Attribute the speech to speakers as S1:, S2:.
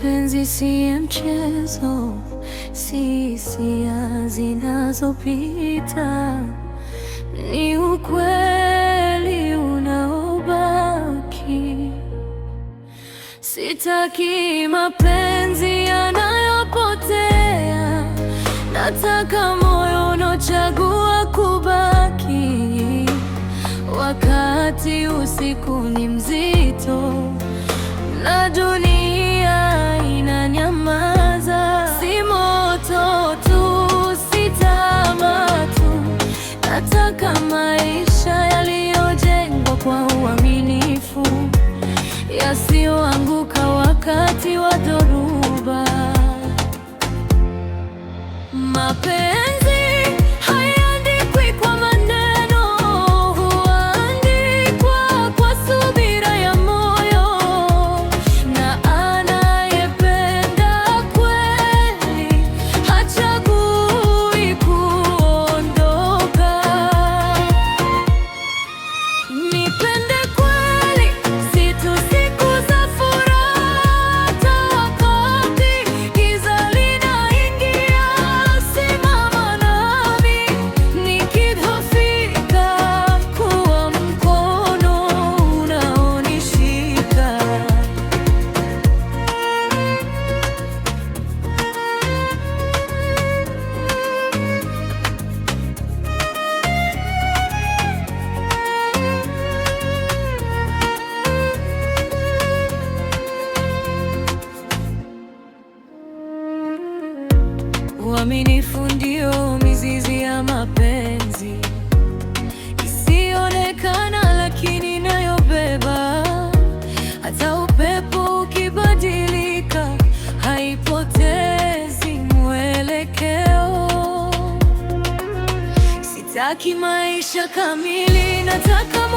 S1: Mapenzi si mchezo, si hisia zinazopita, ni ukweli unaobaki. Sitaki mapenzi yanayopotea, nataka moyo unaochagua kubaki. Wakati usiku ni mzito na dunia inanyamaza, si moto tu, si tamaa tu, nataka maisha yaliyojengwa kwa uaminifu, yasiyoanguka wakati wa dhoruba. Mapenzi hayaandikwi kwa maneno, huandikwa kwa subira ya moyo, na anayependa kweli hachagui kuondoka. Nipende kweli, si tu siku za furaha, hata wakati giza linaingia. Simama nami nikidhoofika, kuwa mkono unaonishika. Uaminifu ndio mizizi ya mapenzi, isionekana lakini inayobeba. Hata upepo ukibadilika, haipotezi mwelekeo. Sitaki maisha kamili, nataka